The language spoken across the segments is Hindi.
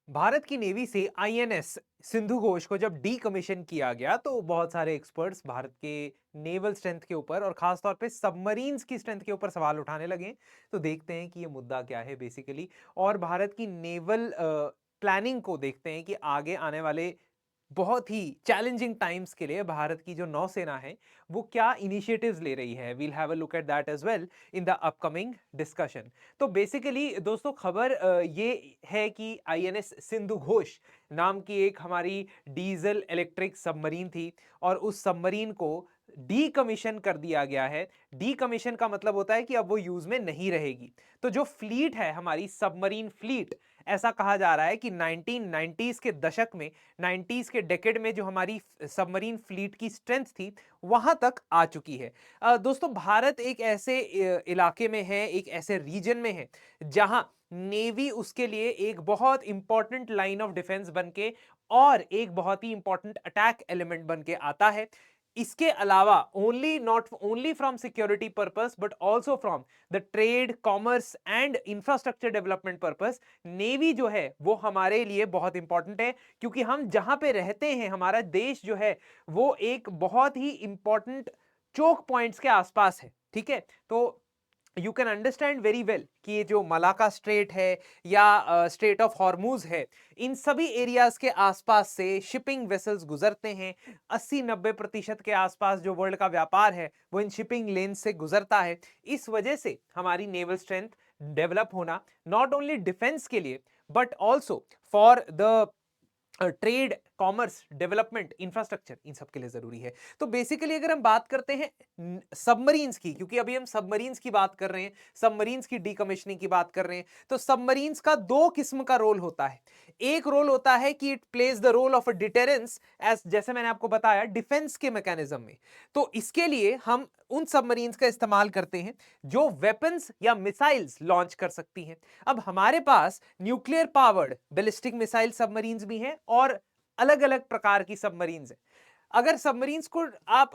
भारत की नेवी से आईएनएस सिंधु घोष को जब डीकमीशन किया गया तो बहुत सारे एक्सपर्ट्स भारत के नेवल स्ट्रेंथ के ऊपर और खास तौर पे सबमरीन्स की स्ट्रेंथ के ऊपर सवाल उठाने लगे। तो देखते हैं कि ये मुद्दा क्या है बेसिकली, और भारत की नेवल प्लानिंग को देखते हैं कि आगे आने वाले बहुत ही चैलेंजिंग टाइम्स के लिए भारत की जो नौसेना है वो क्या इनिशिएटिव्स ले रही है। We'll have a look at that as well in the upcoming discussion. तो बेसिकली दोस्तों खबर ये है कि आईएनएस सिंधु घोष नाम की एक हमारी डीजल इलेक्ट्रिक सबमरीन थी और उस सबमरीन को डीकमीशन कर दिया गया है। डीकमीशन का मतलब होता है कि अब वो यूज में नहीं रहेगी। तो जो फ्लीट है हमारी सबमरीन फ्लीट, ऐसा कहा जा रहा है कि 1990s के दशक में, 90s के डेकेड में जो हमारी सबमरीन फ्लीट की स्ट्रेंथ थी वहां तक आ चुकी है। दोस्तों भारत एक ऐसे इलाके में है, एक ऐसे रीजन में है जहां नेवी उसके लिए एक बहुत इंपॉर्टेंट लाइन ऑफ डिफेंस बन के और एक बहुत ही इंपॉर्टेंट अटैक एलिमेंट बन के आता है। इसके अलावा only not only from security purpose but also from the trade commerce and infrastructure development purpose, navy जो है वो हमारे लिए बहुत इंपॉर्टेंट है। क्योंकि हम जहां पे रहते हैं, हमारा देश जो है वो एक बहुत ही इंपॉर्टेंट चोक पॉइंट्स के आसपास है। ठीक है, तो you can understand very well कि ये जो मलाका स्ट्रेट है या स्ट्रेट ऑफ हॉर्मूज है, इन सभी एरियाज के आसपास से शिपिंग वेसल्स गुजरते हैं। 80-90% के आसपास जो वर्ल्ड का व्यापार है वो इन शिपिंग लेन से गुजरता है। इस वजह से हमारी नेवल स्ट्रेंथ डेवलप होना नॉट ओनली डिफेंस के लिए but also for the trade commerce development infrastructure, इन सब के लिए जरूरी है। तो बेसिकली अगर हम बात करते हैं सबमरीन्स की, क्योंकि अभी हम सबमरीन्स की बात कर रहे हैं, सबमरीन्स की डीकमिशनिंग की बात कर रहे हैं, तो सबमरीन्स का दो किस्म का रोल होता है। एक रोल होता है कि it plays the role of a deterrence, as जैसे मैंने आपको बताया डिफेंस के मैकेनिज्म में। तो इसके लिए हम उन सबमरीन्स का इस्तेमाल करते हैं जो वेपन्स या मिसाइल्स लॉन्च कर सकती हैं। अब हमारे पास nuclear powered ballistic missile submarines भी हैं और अलग अलग प्रकार की सबमरीन्स हैं। अगर सबमरीन्स को आप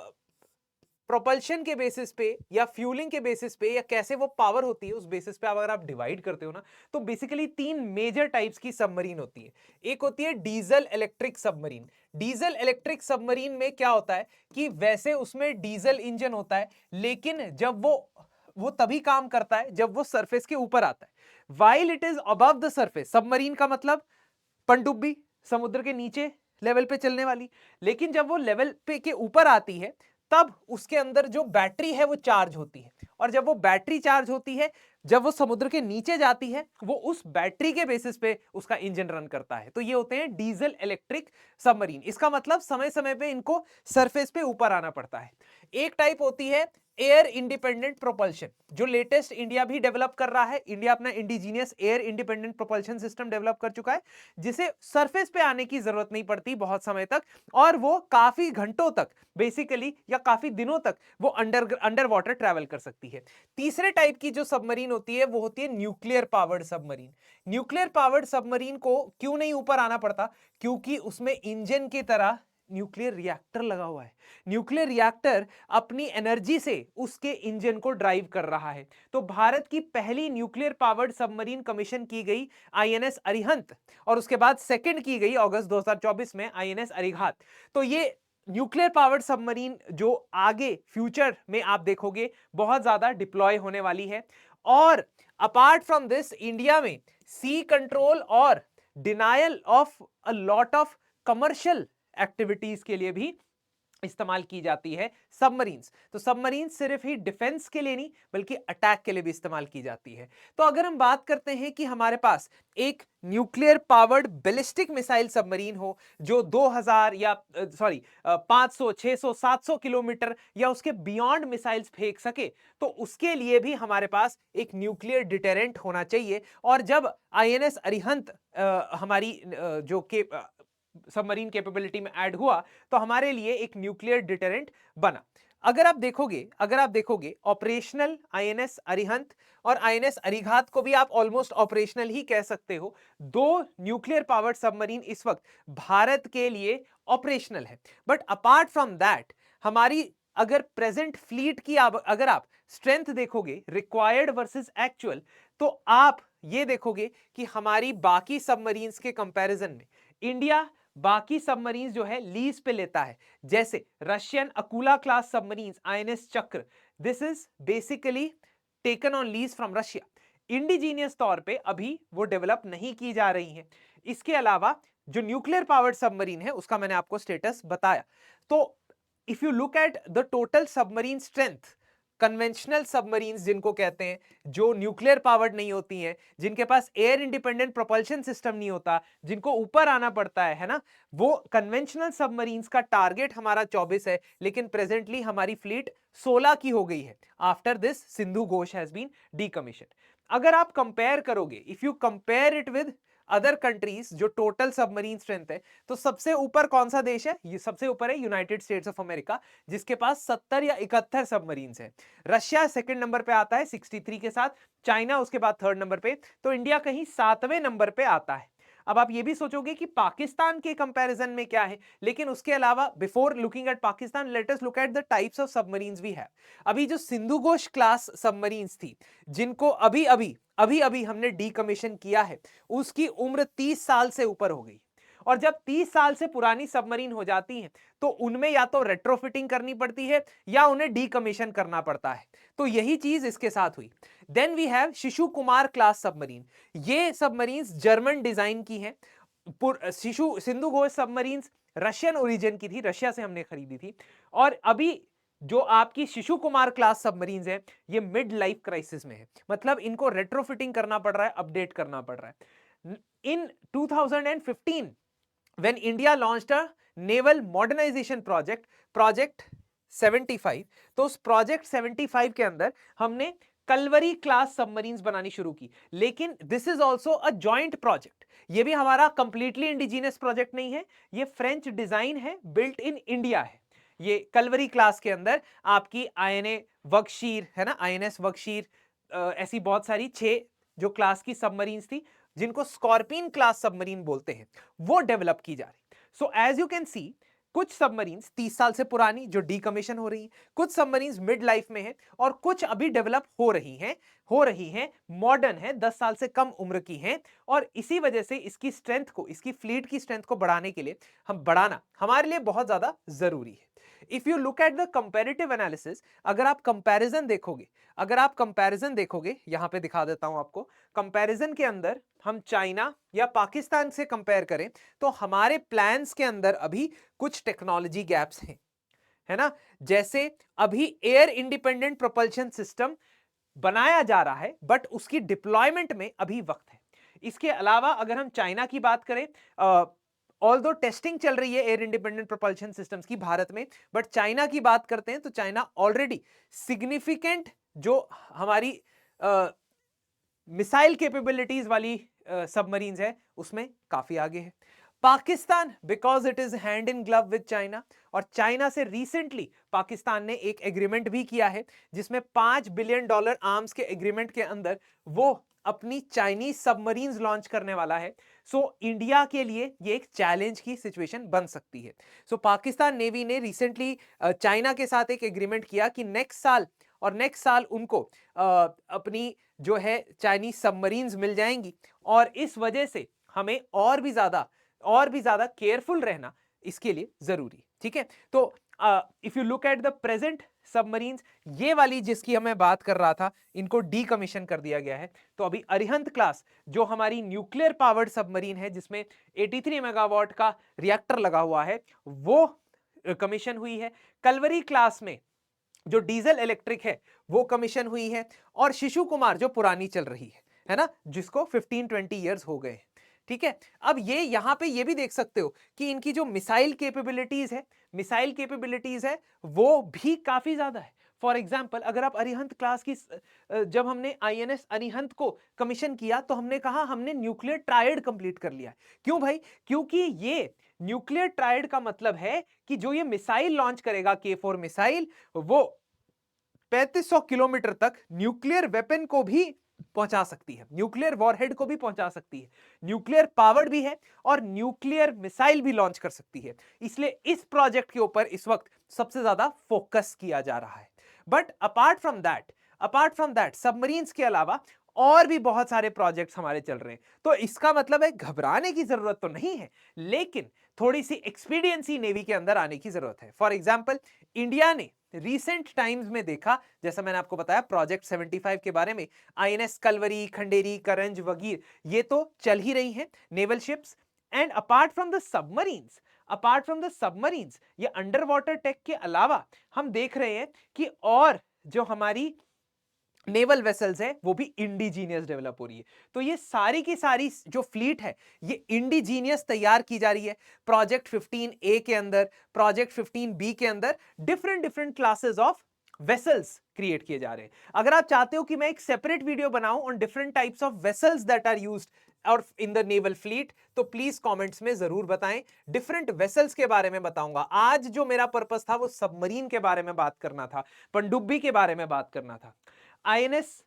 प्रोपल्शन के बेसिस पे या फ्यूलिंग के बेसिस पे या कैसे वो पावर होती है उस बेसिस पे अगर आप डिवाइड करते हो ना, तो बेसिकली तीन मेजर टाइप्स की सबमरीन होती है। एक होती है diesel electric submarine. Diesel electric submarine में क्या होता है कि वैसे उसमें डीजल इंजन होता है, लेकिन जब वो तभी काम करता है जब वो सरफेस के ऊपर आता है। While it is above the surface, submarine का मतलब पनडुब्बी, समुद्र के नीचे लेवल पे चलने वाली। लेकिन जब वो लेवल पे के ऊपर आती है तब उसके अंदर जो बैटरी है वो चार्ज होती है, और जब वो बैटरी चार्ज होती है, जब वो समुद्र के नीचे जाती है, वो उस बैटरी के बेसिस पे उसका इंजन रन करता है। तो ये होते हैं डीजल इलेक्ट्रिक सबमरीन। इसका मतलब समय समय पे इनको सरफेस पे ऊपर आना पड़ता है। एक टाइप होती है एयर इंडिपेंडेंट प्रोपल्शन, जो लेटेस्ट इंडिया भी डेवलप कर रहा है। इंडिया अपना indigenous air independent propulsion system develop कर चुका है, जिसे सरफेस पे आने की जरूरत नहीं पड़ती बहुत समय तक, और वो काफी घंटों तक बेसिकली या काफी दिनों तक वो अंडर वाटर ट्रैवल कर सकती है। तीसरे टाइप की जो सबमरीन होती है वो होती है nuclear powered submarine. Nuclear powered submarine को क्यों नहीं ऊपर आना पड़ता? क्योंकि उसमें इंजन की तरह न्यूक्लियर रिएक्टर लगा हुआ है। न्यूक्लियर रिएक्टर अपनी एनर्जी से उसके इंजन को ड्राइव कर रहा है। तो भारत की पहली न्यूक्लियर पावर्ड सबमरीन कमीशन की गई आईएनएस अरिहंत, और उसके बाद सेकंड की गई अगस्त 2024 में आईएनएस अरिघात। तो ये न्यूक्लियर पावर्ड सबमरीन जो आगे फ्यूचर में आप देखोगे बहुत ज्यादा डिप्लॉय होने वाली है। और अपार्ट फ्रॉम दिस, इंडिया में सी कंट्रोल और denial of a lot of commercial activities के लिए भी इस्तेमाल की जाती है सबमरीन्स। तो सबमरीन सिर्फ ही डिफेंस के लिए नहीं बल्कि अटैक के लिए भी इस्तेमाल की जाती है। तो अगर हम बात करते हैं कि हमारे पास एक nuclear powered ballistic missile submarine हो जो 2000 या 500 600 700 किलोमीटर या उसके बियॉन्ड मिसाइल्स फेंक सके, तो उसके लिए भी हमारे पास एक न्यूक्लियर डिटेरेंट होना चाहिए। और जब आईएनएस अरिहंत हमारी जो के सबमरीन कैपेबिलिटी में ऐड हुआ, तो हमारे लिए एक न्यूक्लियर डिटरेंट बना। अगर आप देखोगे ऑपरेशनल आईएनएस अरिहंत और आईएनएस अरिघात को भी आप ऑलमोस्ट ऑपरेशनल ही कह सकते हो। दो न्यूक्लियर पावर्ड सबमरीन इस वक्त भारत के लिए ऑपरेशनल है। बट अपार्ट फ्रॉम दैट, हमारी अगर प्रेजेंट फ्लीट की अगर आप स्ट्रेंथ देखोगे रिक्वायर्ड वर्सेस एक्चुअल, तो आप ये देखोगे कि हमारी बाकी सबमरीन्स के कंपैरिजन में इंडिया बाकी सबमरीन्स जो है लीज पे लेता है। जैसे रशियन अकूला क्लास सबमरीन्स आईएनएस चक्र, this is basically taken on lease from Russia. Indigenous तौर पे अभी वो डेवलप नहीं की जा रही हैं। इसके अलावा जो न्यूक्लियर पावर्ड सबमरीन है उसका मैंने आपको स्टेटस बताया। तो if you look at the total submarine strength, conventional submarines जिनको कहते हैं, जो न्यूक्लियर पावर्ड नहीं होती हैं, जिनके पास एयर इंडिपेंडेंट प्रोपल्शन सिस्टम नहीं होता, जिनको ऊपर आना पड़ता है ना, वो कन्वेंशनल सबमरीन्स का टारगेट हमारा 24 है, लेकिन प्रेजेंटली हमारी फ्लीट 16 की हो गई है after this Sindhu Ghosh has been decommission. अगर आप कंपेयर करोगे, if you compare it with other countries जो टोटल सबमरीन स्ट्रेंथ है, तो सबसे ऊपर कौन सा देश है? ये सबसे ऊपर है यूनाइटेड स्टेट्स ऑफ अमेरिका, जिसके पास 70 या 71 सबमरीन्स है। रशिया सेकंड नंबर पे आता है 63 के साथ, चाइना उसके बाद थर्ड नंबर पे, तो इंडिया कहीं 7वें नंबर पे आता है। अब आप ये भी सोचोगे कि पाकिस्तान के कंपैरिजन में क्या है, लेकिन उसके अलावा before looking at Pakistan, let us look at the types of submarines we have. अभी जो सिंधु घोष क्लास सबमरीन्स थी, जिनको अभी अभी हमने डीकमीशन किया है, उसकी उम्र 30 साल से ऊपर हो गई। और जब 30 साल से पुरानी सबमरीन हो जाती हैं, तो उनमें या तो रेट्रोफिटिंग करनी पड़ती है या उन्हें डीकमीशन करना पड़ता है। तो यही चीज इसके साथ हुई। देन वी हैव शिशु कुमार क्लास सबमरीन। ये सबमरीन्स जर्मन डिजाइन की हैं। Sindhu Ghosh submarines Russian origin की थी, रशिया से हमने खरीदी थी। और अभी जो आपकी शिशु कुमार क्लास सबमरीन्स है, ये मिड लाइफ क्राइसिस में है, मतलब इनको रेट्रोफिटिंग करना पड़ रहा है, अपडेट करना पड़ रहा है। इन 2015 when India launched a naval modernization project 75, तो उस प्रोजेक्ट 75 के अंदर हमने कलवरी क्लास सबमरीन्स बनानी शुरू की। लेकिन this is also a joint project, ये भी हमारा कंप्लीटली इंडिजीनियस प्रोजेक्ट नहीं है, ये फ्रेंच डिजाइन है, बिल्ट इन इंडिया है। ये कलवरी क्लास के अंदर आपकी आईएनए वक्शीर है ना, आईएनएस वक्शीर, ऐसी बहुत सारी 6 जो क्लास की सबमरीन्स थी, जिनको स्कॉर्पियन क्लास सबमरीन बोलते हैं, वो डेवलप की जा रही। So as you can see, कुछ सबमरीन्स 30 साल से पुरानी जो डीकमीशन हो रही है, कुछ सबमरीन्स मिड लाइफ में है, और कुछ अभी डेवलप हो रही हैं, मॉडर्न है, 10 साल से कम उम्र की हैं। और इसी वजह से इसकी स्ट्रेंथ को, इसकी फ्लीट की स्ट्रेंथ को बढ़ाने के लिए बढ़ाना हमारे लिए बहुत ज्यादा जरूरी है। If you look at the comparative analysis, अगर आप कंपैरिजन देखोगे, यहां पे दिखा देता हूं आपको, कंपैरिजन के अंदर हम चाइना या पाकिस्तान से कंपेयर करें, तो हमारे प्लान्स के अंदर अभी कुछ टेक्नोलॉजी गैप्स हैं, है ना। जैसे अभी एयर इंडिपेंडेंट प्रोपल्शन सिस्टम बनाया जा रहा है, बट उसकी डिप्लॉयमेंट में अभी वक्त है। इसके अलावा अगर हम चाइना की बात करें, ऑल्दो टेस्टिंग चल रही है एयर इंडिपेंडेंट प्रोपल्शन सिस्टम्स की भारत में, बट चाइना की बात करते हैं तो चाइना ऑलरेडी सिग्निफिकेंट जो हमारी मिसाइल कैपेबिलिटीज वाली सबमरीन्स है, उसमें काफी आगे है। Pakistan, because it is hand in glove with China, और चाइना से रिसेंटली पाकिस्तान ने एक एग्रीमेंट भी किया है, जिसमें $5 बिलियन आर्म्स के एग्रीमेंट के अंदर वो अपनी चाइनीज सबमरीन्स लॉन्च करने वाला है। सो इंडिया के लिए ये एक चैलेंज की सिचुएशन बन सकती है। सो पाकिस्तान नेवी ने रिसेंटली चाइना के साथ एक एग्रीमेंट किया कि नेक्स्ट साल उनको अपनी जो है चाइनीज सबमरीन्स मिल जाएंगी, और इस वजह से हमें और भी ज्यादा केयरफुल रहना इसके लिए जरूरी, ठीक है। तो if you look at the present submarines, ये वाली जिसकी मैं बात कर रहा था, इनको डीकमीशन कर दिया गया है। तो अभी अरिहंत क्लास जो हमारी न्यूक्लियर पावर्ड सबमरीन है, जिसमें 83 मेगावाट का रिएक्टर लगा हुआ है, वो कमीशन हुई है। कलवरी क्लास में जो डीजल इलेक्ट्रिक है वो कमीशन हुई है, और शिशु कुमार जो पुरानी चल रही है ना, जिसको 15-20 ईयर्स हो गए, ठीक है। अब ये यहां पे ये भी देख सकते हो कि इनकी जो मिसाइल कैपेबिलिटीज है वो भी काफी ज्यादा है। फॉर एग्जाम्पल, अगर आप अरिहंत क्लास की, जब हमने आईएनएस अरिहंत को कमीशन किया तो हमने कहा हमने न्यूक्लियर ट्रायड कंप्लीट कर लिया है। क्यों भाई? क्योंकि ये न्यूक्लियर ट्रायड का मतलब है कि जो ये मिसाइल लॉन्च करेगा, K4 मिसाइल, वो 3500 किलोमीटर तक न्यूक्लियर वेपन को भी पहुंचा सकती है, न्यूक्लियर वॉरहेड को भी पहुंचा सकती है, न्यूक्लियर पावर्ड भी है, और न्यूक्लियर मिसाइल भी लॉन्च कर सकती है। इसलिए इस प्रोजेक्ट के ऊपर इस वक्त सबसे ज्यादा फोकस किया जा रहा है। But apart from that submarines के अलावा और भी बहुत सारे प्रोजेक्ट्स हमारे चल रहे हैं। तो इसका मतलब है घबराने की जरूरत तो नहीं है, लेकिन थोड़ी सी एक्सपीडियंसी नेवी के अंदर आने की जरूरत है। फॉर एग्जाम्पल, इंडिया ने रिसेंट टाइम्स में देखा, जैसा मैंने आपको बताया प्रोजेक्ट 75 के बारे में, आईएनएस कलवरी, खंडेरी, करंज, वगीर, ये तो चल ही रही हैं naval ships. And apart from the submarines, ये अंडर वाटर टेक के अलावा हम देख रहे हैं कि और जो हमारी नेवल वेसल्स है वो भी इंडिजीनियस डेवलप हो रही है। तो ये सारी की सारी जो फ्लीट है ये इंडिजीनियस तैयार की जा रही है। प्रोजेक्ट 15A के अंदर, प्रोजेक्ट 15B के अंदर different different classes of vessels create किए जा रहे हैं। अगर आप चाहते हो कि मैं एक सेपरेट वीडियो बनाऊं on different types of vessels that are used और इन द नेवल फ्लीट, तो प्लीज कमेंट्स में जरूर बताएं। डिफरेंट वेसल्स के बारे में बताऊंगा। आज जो मेरा पर्पस था वो सबमरीन के बारे में बात करना था, पनडुब्बी के बारे में बात करना था। आईएनएस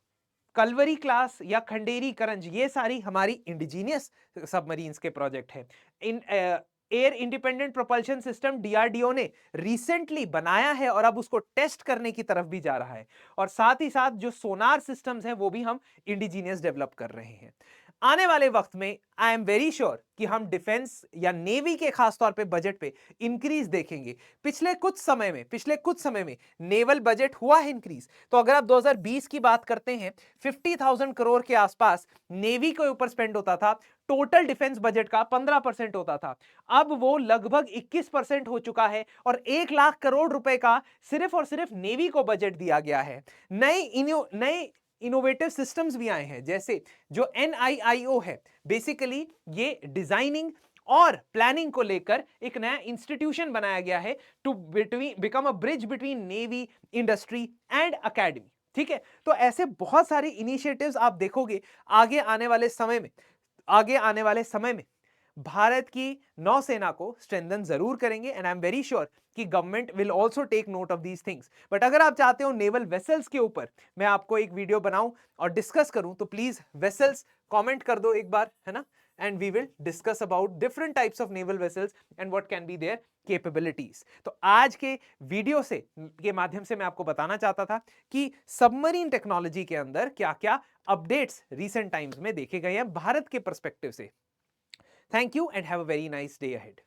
कलवरी क्लास या खंडेरी, करंज, ये सारी हमारी इंडिजीनियस सबमरीन्स के प्रोजेक्ट हैं। In air independent propulsion system DRDO ने रिसेंटली बनाया है और अब उसको टेस्ट करने की तरफ भी जा रहा है। और साथ ही साथ जो सोनार सिस्टम्स हैं वो भी हम इंडिजीनियस डेवलप कर रहे हैं। आने वाले वक्त में आई एम वेरी श्योर कि हम डिफेंस या नेवी के खासतौर पे बजट पे इंक्रीज देखेंगे। पिछले कुछ समय में नेवल बजट हुआ है इंक्रीज। तो अगर आप 2020 की बात करते हैं, 50,000 करोड़ के आसपास नेवी के ऊपर स्पेंड होता था, टोटल डिफेंस बजट का 15% होता था। अब वो लगभग 21% हो चुका है और 1 लाख करोड़ रुपए का सिर्फ और सिर्फ नेवी को बजट दिया गया है। नए इनोवेटिव सिस्टम्स भी आए हैं, जैसे जो NIIO है, बेसिकली ये डिजाइनिंग और प्लानिंग को लेकर एक नया इंस्टीट्यूशन बनाया गया है to become a bridge between navy, industry and academy. ठीक है, तो ऐसे बहुत सारे इनिशिएटिव्स आप देखोगे आगे आने वाले समय में भारत की नौसेना को स्ट्रेंथन जरूर करेंगे। And I am very sure कि government will also take note of these things. But अगर आप चाहते हो नेवल वेसल्स के ऊपर मैं आपको एक वीडियो बनाऊं और डिस्कस करूं, तो प्लीज वेसल्स कमेंट कर दो एक बार, है ना, and we will discuss about different types of naval vessels and what can be their capabilities. तो आज के वीडियो के माध्यम से मैं आपको बताना चाहता था कि सबमरीन टेक्नोलॉजी के अंदर क्या क्या अपडेट्स रीसेंट टाइम्स में देखे गए हैं भारत के पर्सपेक्टिव से। Thank you and have a very nice day ahead.